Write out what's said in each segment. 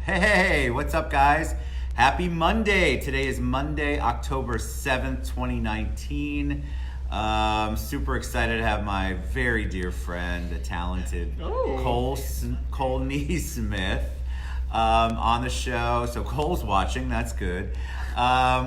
Hey, what's up, guys? Happy Monday. Today is Monday, October 7th, 2019. Super excited to have my very dear friend, the talented Cole Nesmith, on the show. So Cole's watching, that's good.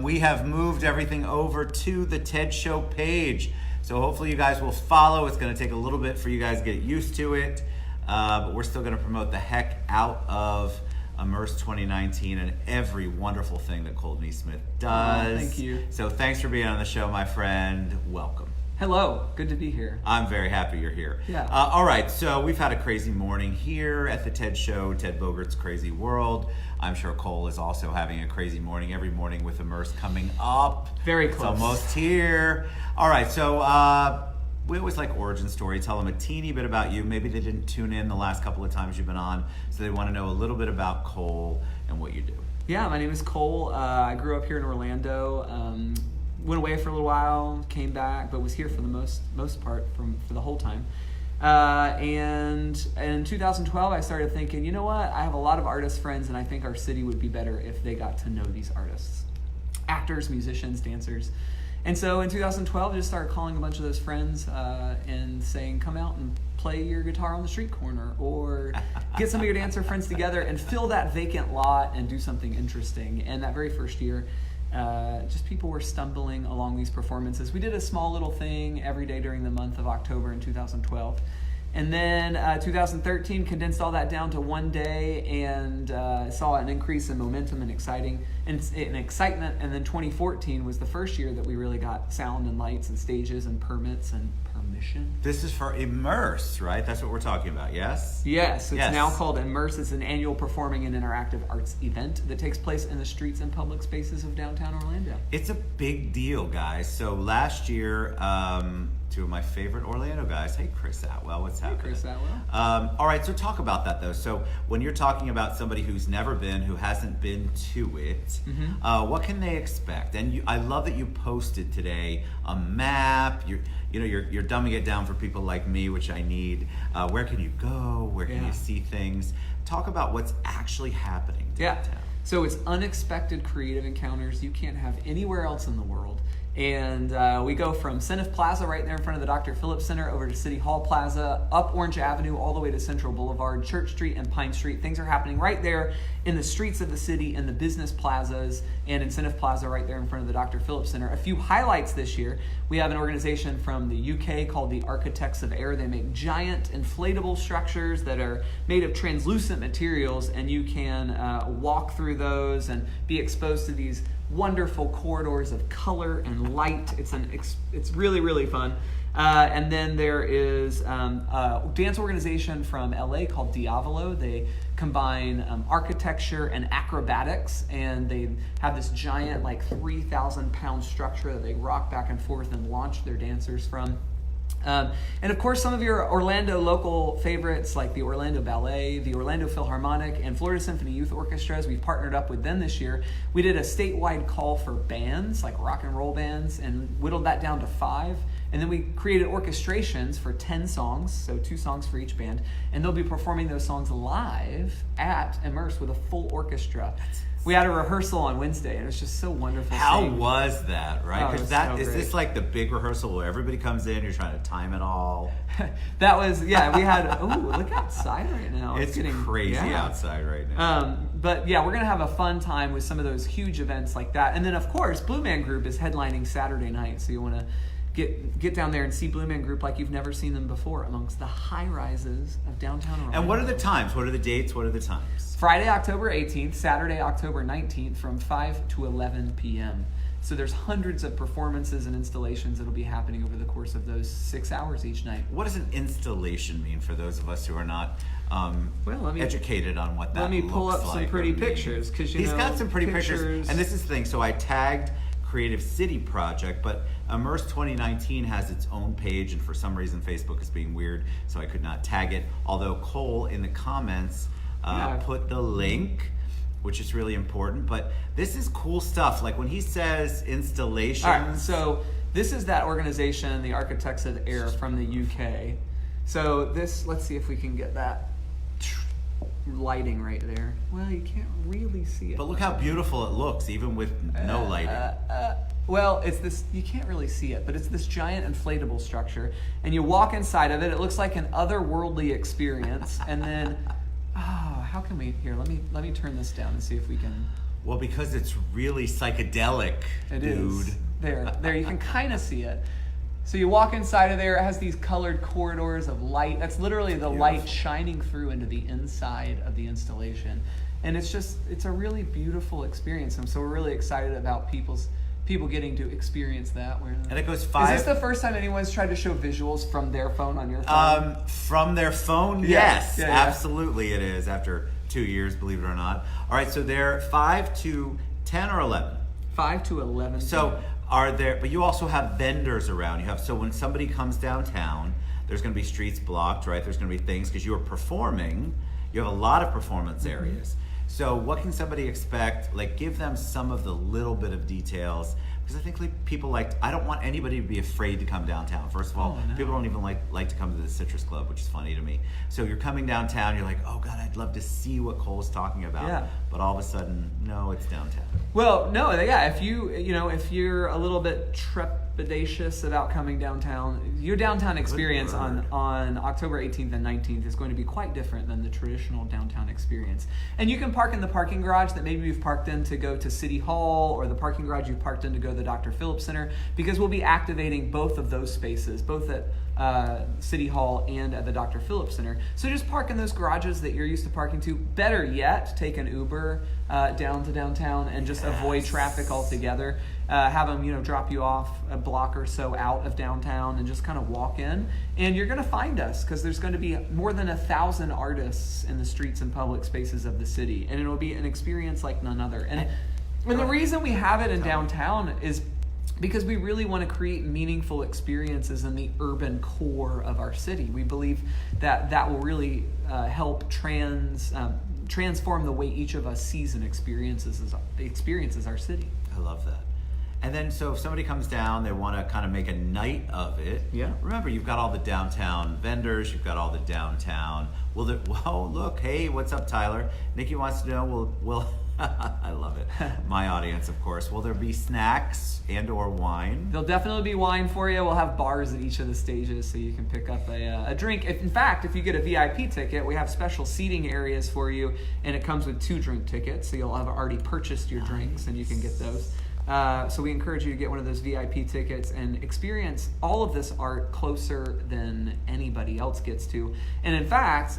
We have moved everything over to the TED Show page. So hopefully you guys will follow. It's going to take a little bit for you guys to get used to it. But we're still going to promote the heck out of Immerse 2019 and every wonderful thing that Cole Nesmith does. Thank you. So thanks for being on the show, my friend. Welcome. Hello. Good to be here. I'm very happy you're here. Yeah. All right. So we've had a crazy morning here at the TED Show, Ted Bogert's Crazy World. I'm sure Cole is also having a crazy morning every morning with Immerse coming up. Very close. It's almost here. All right. So we always like origin story. Tell them a teeny bit about you. Maybe they didn't tune in the last couple of times you've been on, so they want to know a little bit about Cole and what you do. Yeah, my name is Cole. I grew up here in Orlando. Went away for a little while, came back, but was here for the most part for the whole time. And in 2012, I started thinking, you know what? I have a lot of artist friends, and I think our city would be better if they got to know these artists, actors, musicians, dancers. And so in 2012, I just started calling a bunch of those friends and saying, come out and play your guitar on the street corner, or get some of your dancer friends together and fill that vacant lot and do something interesting. And that very first year, just people were stumbling along these performances. We did a small little thing every day during the month of October in 2012. And then 2013 condensed all that down to one day and saw an increase in momentum and excitement. And then 2014 was the first year that we really got sound and lights and stages and permits and permission. This is for Immerse, right? That's what we're talking about, yes? Yes, it's now called Immerse. It's an annual performing and interactive arts event that takes place in the streets and public spaces of downtown Orlando. It's a big deal, guys. So last year, two of my favorite Orlando guys. Hey, Chris Atwell, what's happening? Hey, Chris Atwell. All right, so talk about that, though. So when you're talking about somebody who's never been, who hasn't been to it, what can they expect? And I love that you posted today a map. You're dumbing it down for people like me, which I need. Where can you go? Where can you see things? Talk about what's actually happening downtown. So it's unexpected creative encounters you can't have anywhere else in the world. And we go from Nesmith Plaza right there in front of the Dr. Phillips Center over to City Hall Plaza, up Orange Avenue, all the way to Central Boulevard, Church Street, and Pine Street. Things are happening right there in the streets of the city, in the business plazas, and in Nesmith Plaza right there in front of the Dr. Phillips Center. A few highlights this year. We have an organization from the UK called the Architects of Air. They make giant inflatable structures that are made of translucent materials, and you can walk through those and be exposed to these wonderful corridors of color and light. It's really, really fun. And then there is a dance organization from LA called Diavolo. They combine architecture and acrobatics, and they have this giant 3,000-pound structure that they rock back and forth and launch their dancers from. And of course, some of your Orlando local favorites like the Orlando Ballet, the Orlando Philharmonic, and Florida Symphony Youth Orchestras. We've partnered up with them this year. We did a statewide call for bands, like rock and roll bands, and whittled that down to 5. And then we created orchestrations for 10 songs, so 2 songs for each band. And they'll be performing those songs live at Immerse with a full orchestra. We had a rehearsal on Wednesday, and it was just so wonderful. How was that, right? Because is this like the big rehearsal where everybody comes in, you're trying to time it all? That was, we had, look outside right now. It's getting crazy outside right now. But yeah, we're going to have a fun time with some of those huge events like that. And then, of course, Blue Man Group is headlining Saturday night, so you want to get down there and see Blue Man Group like you've never seen them before amongst the high rises of downtown Orlando. And what are the times? What are the dates? What are the times? Friday, October 18th, Saturday, October 19th from 5 to 11 p.m. So there's hundreds of performances and installations that will be happening over the course of those 6 hours each night. What does an installation mean for those of us who are not educated on what that looks like? Let me pull up some pretty pictures. He's got some pretty pictures. And this is the thing. So I tagged Creative City Project, but Immerse 2019 has its own page, and for some reason Facebook is being weird, so I could not tag it. Although Cole in the comments put the link, which is really important. But this is cool stuff. Like when he says installations. All right, so this is that organization, the Architects of Air from the UK. So this, let's see if we can get that. lighting right there. Well, you can't really see it. But look how beautiful it looks, even with no lighting. Well, it's this, you can't really see it, but it's this giant inflatable structure. And you walk inside of it, it looks like an otherworldly experience. And then, how can we, here, let me turn this down and see if we can. Well, because it's really psychedelic, dude. There, you can kind of see it. So you walk inside of there, it has these colored corridors of light. That's literally the light shining through into the inside of the installation. And it's a really beautiful experience. And so we're really excited about people getting to experience that. And it goes 5. Is this the first time anyone's tried to show visuals from their phone on your phone? From their phone, Yeah. yes. Yeah. Absolutely it is, after 2 years, believe it or not. All right, so they're 5 to 10 or 11? 5 to 11. So but you also have vendors around. So when somebody comes downtown, there's going to be streets blocked, right? There's going to be things, because you are performing. You have a lot of performance areas. So what can somebody expect? Like, give them some of the little bit of details, because I think people I don't want anybody to be afraid to come downtown. First of all, people don't even like to come to the Citrus Club, which is funny to me. So you're coming downtown, you're like, oh God, I'd love to see what Cole's talking about. Yeah. But all of a sudden, no, it's downtown. Well, no, yeah. If you're a little bit trepidatious about coming downtown, your downtown experience on October 18th and 19th is going to be quite different than the traditional downtown experience. And you can park in the parking garage that maybe you've parked in to go to City Hall, or the parking garage you've parked in to go to the Dr. Phillips Center, because we'll be activating both of those spaces, both at City Hall and at the Dr. Phillips Center. So just park in those garages that you're used to parking to. Better yet, take an Uber down to downtown and just avoid traffic altogether. Have them, drop you off a block or so out of downtown and just kind of walk in. And you're going to find us, because there's going to be more than 1,000 artists in the streets and public spaces of the city. And it'll be an experience like none other. And the reason we have it in downtown is because we really want to create meaningful experiences in the urban core of our city. We believe that will really help transform the way each of us sees and experiences our city. I love that. And then, so if somebody comes down, they want to kind of make a night of it. Yeah. Remember, you've got all the downtown vendors. You've got all the downtown. Look, hey, what's up, Tyler? Nikki wants to know. I love it. My audience, of course. Will there be snacks and/or wine? There'll definitely be wine for you. We'll have bars at each of the stages, so you can pick up a drink. In fact, if you get a VIP ticket, we have special seating areas for you, and it comes with 2 drink tickets, so you'll have already purchased your drinks, and you can get those. So we encourage you to get one of those VIP tickets and experience all of this art closer than anybody else gets to. And in fact,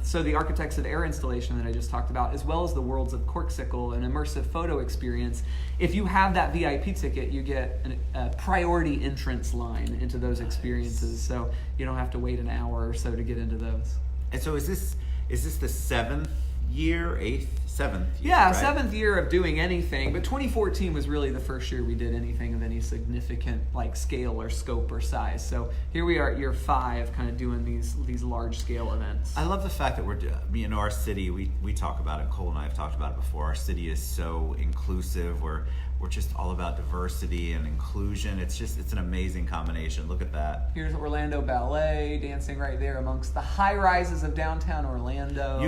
so the Architects of Air installation that I just talked about, as well as the Worlds of Corksicle, an immersive photo experience, if you have that VIP ticket, you get a priority entrance line into those experiences. So you don't have to wait an hour or so to get into those. And so is this the 7th year, 7th year, yeah, right? 7th year of doing anything, but 2014 was really the first year we did anything of any significant scale or scope or size. So here we are at year 5, kind of doing these large scale events. I love the fact that our city, we talk about it, Cole and I have talked about it before, our city is so inclusive. We're just all about diversity and inclusion. It's an amazing combination. Look at that. Here's Orlando Ballet dancing right there amongst the high rises of downtown Orlando.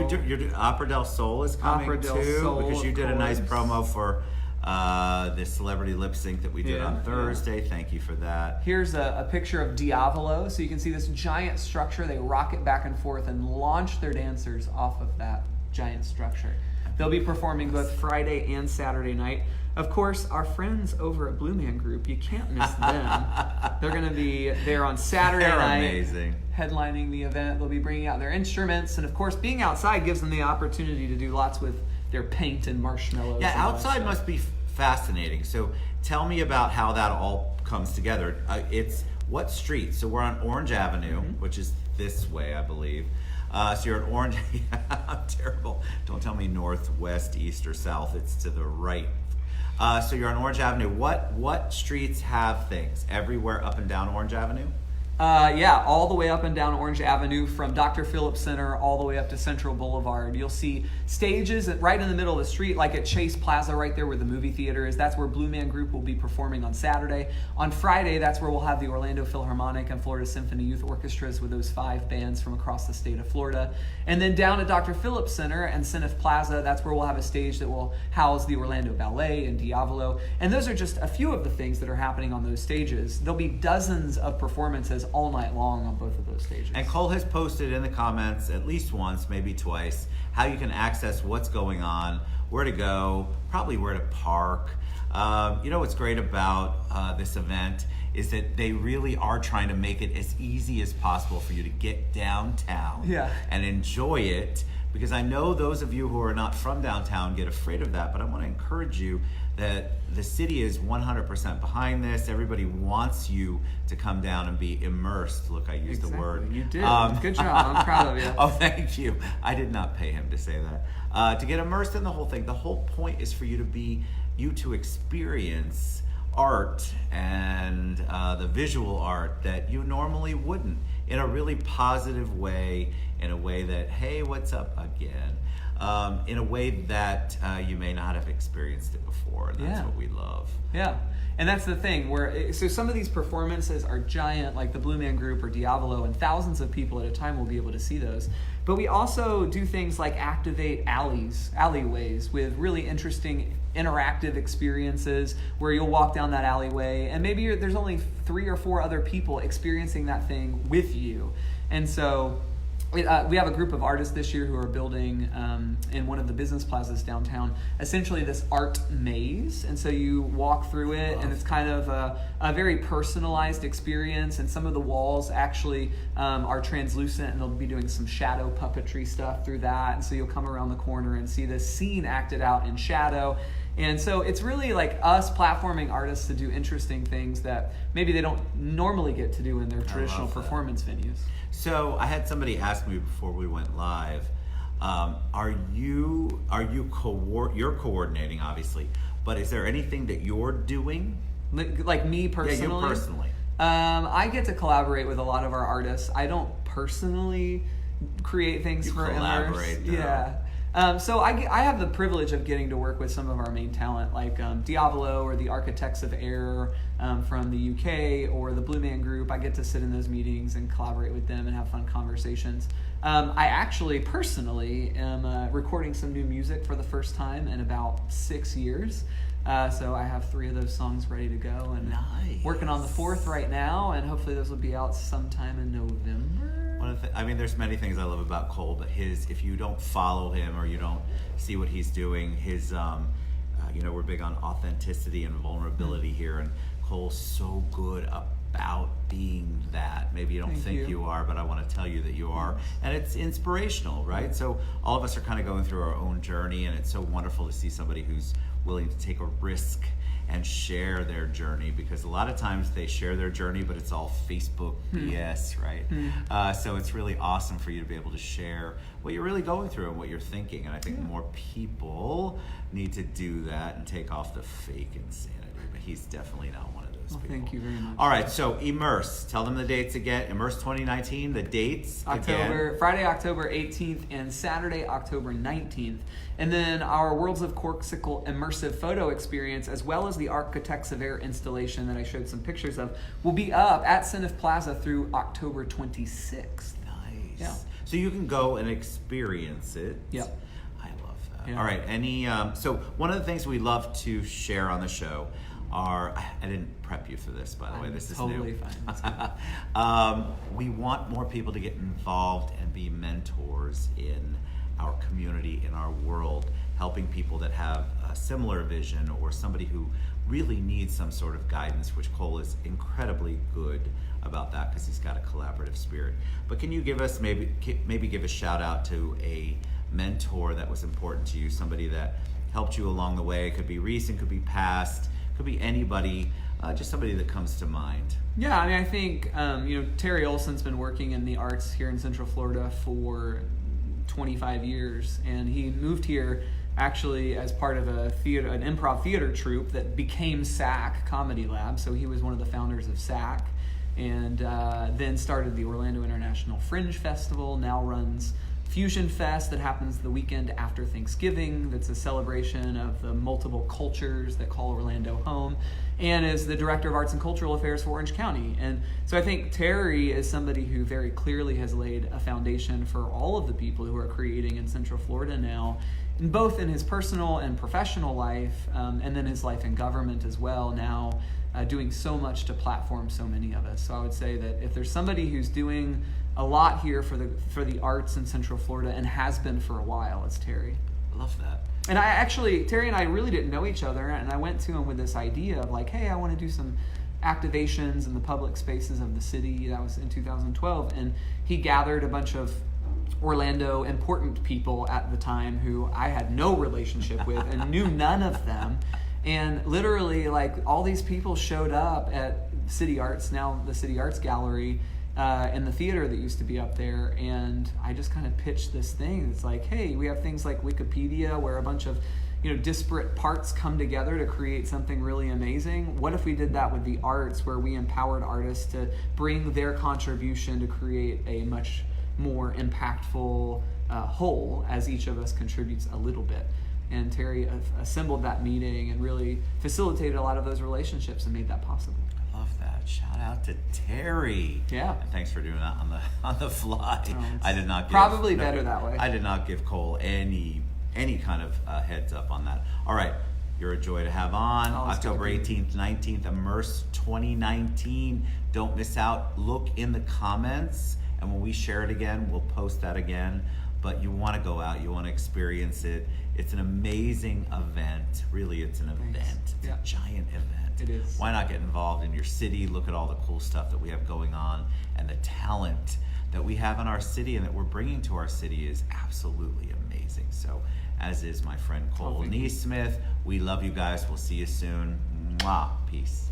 Opera del Sol is coming too, because you did a nice promo for the celebrity lip sync that we did on Thursday. Yeah. Thank you for that. Here's a picture of Diavolo. So you can see this giant structure. They rocket back and forth and launch their dancers off of that giant structure. They'll be performing both Friday and Saturday night. Of course, our friends over at Blue Man Group, you can't miss them. They're going to be there on Saturday night. Amazing. Headlining the event. They'll be bringing out their instruments. And of course, being outside gives them the opportunity to do lots with their paint and marshmallows. Yeah, outside must be fascinating. So tell me about how that all comes together. It's what street? So we're on Orange Avenue, which is this way, I believe. So you're at Orange. I'm terrible. Don't tell me north, west, east, or south. It's to the right. So you're on Orange Avenue. What streets have things? Everywhere up and down Orange Avenue? Yeah, all the way up and down Orange Avenue from Dr. Phillips Center all the way up to Central Boulevard. You'll see stages right in the middle of the street, like at Chase Plaza right there where the movie theater is. That's where Blue Man Group will be performing on Saturday. On Friday, that's where we'll have the Orlando Philharmonic and Florida Symphony Youth Orchestras with those 5 bands from across the state of Florida. And then down at Dr. Phillips Center and Nesmith Plaza, that's where we'll have a stage that will house the Orlando Ballet and Diavolo. And those are just a few of the things that are happening on those stages. There'll be dozens of performances all night long on both of those stages. And Cole has posted in the comments at least once, maybe twice, how you can access what's going on, where to go, probably where to park. You know what's great about this event is that they really are trying to make it as easy as possible for you to get downtown and enjoy it. Because I know those of you who are not from downtown get afraid of that, but I want to encourage you that the city is 100% behind this. Everybody wants you to come down and be immersed. Look, I used the word. You did. Good job. I'm proud of you. Oh, thank you. I did not pay him to say that. To get immersed in the whole thing. The whole point is for you to experience art and the visual art that you normally wouldn't, in a really positive way, in a way that, hey, what's up again? In a way that you may not have experienced it before, and that's what we love. Yeah, and that's the thing, so some of these performances are giant, like the Blue Man Group or Diavolo, and thousands of people at a time will be able to see those. But we also do things like activate alleyways with really interesting interactive experiences where you'll walk down that alleyway and maybe there's only 3 or 4 other people experiencing that thing with you. And so we have a group of artists this year who are building in one of the business plazas downtown, essentially this art maze. And so you walk through it, and it's kind of a very personalized experience. And some of the walls actually are translucent, and they'll be doing some shadow puppetry stuff through that. And so you'll come around the corner and see this scene acted out in shadow. And so it's really like us platforming artists to do interesting things that maybe they don't normally get to do in their traditional performance venues. So I had somebody ask me before we went live, you're coordinating obviously, but is there anything that you're doing? Like me personally? Yeah, you personally. I get to collaborate with a lot of our artists. I don't personally create things for Immerse. Yeah. So I have the privilege of getting to work with some of our main talent, like Diavolo or the Architects of Air from the UK, or the Blue Man Group. I get to sit in those meetings and collaborate with them and have fun conversations. I actually personally am recording some new music for the first time in about 6 years. So I have 3 of those songs ready to go, and working on the 4th right now, and hopefully those will be out sometime in November. There's many things I love about Cole, but if you don't follow him or you don't see what he's doing, we're big on authenticity and vulnerability here, and Cole's so good about being that. Maybe you don't think you are, but I want to tell you that you are, and it's inspirational, right? So all of us are kind of going through our own journey, and it's so wonderful to see somebody who's willing to take a risk and share their journey, because a lot of times they share their journey, but it's all Facebook BS, right? So it's really awesome for you to be able to share what you're really going through and what you're thinking. And I think more people need to do that and take off the fake insanity. But he's definitely not one of those people. Thank you very much. All right, so Immerse. Tell them the dates again. Immerse 2019, the dates again. Friday, October 18th, and Saturday, October 19th. And then our Worlds of Corksicle immersive photo experience, as well as the Architects of Air installation that I showed some pictures of, will be up at Nesmith Plaza through October 26th. Nice. Yeah. So you can go and experience it. Yep. I love that. Yeah. All right. So one of the things we love to share on the show are, I didn't prep you for this, by the way. This is totally new. Fine. We want more people to get involved and be mentors in our community, in our world, helping people that have a similar vision or somebody who really needs some sort of guidance, which Cole is incredibly good about that because he's got a collaborative spirit. But can you give us maybe give a shout out to a mentor that was important to you, somebody that helped you along the way? It could be recent, could be past, could be anybody, just somebody that comes to mind. Yeah, I think Terry Olson's been working in the arts here in Central Florida for 25 years, and he moved here actually as part of an improv theater troupe that became SAC Comedy Lab. So he was one of the founders of SAC, and then started the Orlando International Fringe Festival, now runs Fusion Fest that happens the weekend after Thanksgiving. That's a celebration of the multiple cultures that call Orlando home, and is the Director of Arts and Cultural Affairs for Orange County. And so I think Terry is somebody who very clearly has laid a foundation for all of the people who are creating in Central Florida now, both in his personal and professional life, and then his life in government as well now, doing so much to platform so many of us. So I would say that if there's somebody who's doing a lot here for the arts in Central Florida and has been for a while, it's Terry. I love that. And Terry and I really didn't know each other, and I went to him with this idea of like, hey, I want to do some activations in the public spaces of the city. That was in 2012, and he gathered a bunch of Orlando important people at the time who I had no relationship with and knew none of them. And literally, like, all these people showed up at City Arts, now the City Arts Gallery, in the theater that used to be up there, and I just kind of pitched this thing. It's like, hey, we have things like Wikipedia where a bunch of disparate parts come together to create something really amazing. What if we did that with the arts, where we empowered artists to bring their contribution to create a much more impactful whole, as each of us contributes a little bit? And Terry assembled that meeting and really facilitated a lot of those relationships and made that possible. I love that. Shout out to Terry. Yeah. And thanks for doing that on the fly. I did not better that way. I did not give Cole any kind of heads up on that. All right. You're a joy to have on. October 18th, 19th, Immerse 2019. Don't miss out. Look in the comments, and when we share it again, we'll post that again. But you want to go out, you want to experience it. It's an amazing event. Really, it's an event. It's a giant event. It is. Why not get involved in your city? Look at all the cool stuff that we have going on, and the talent that we have in our city and that we're bringing to our city is absolutely amazing. So, as is my friend Cole Nesmith. We love you guys. We'll see you soon. Mwah. Peace.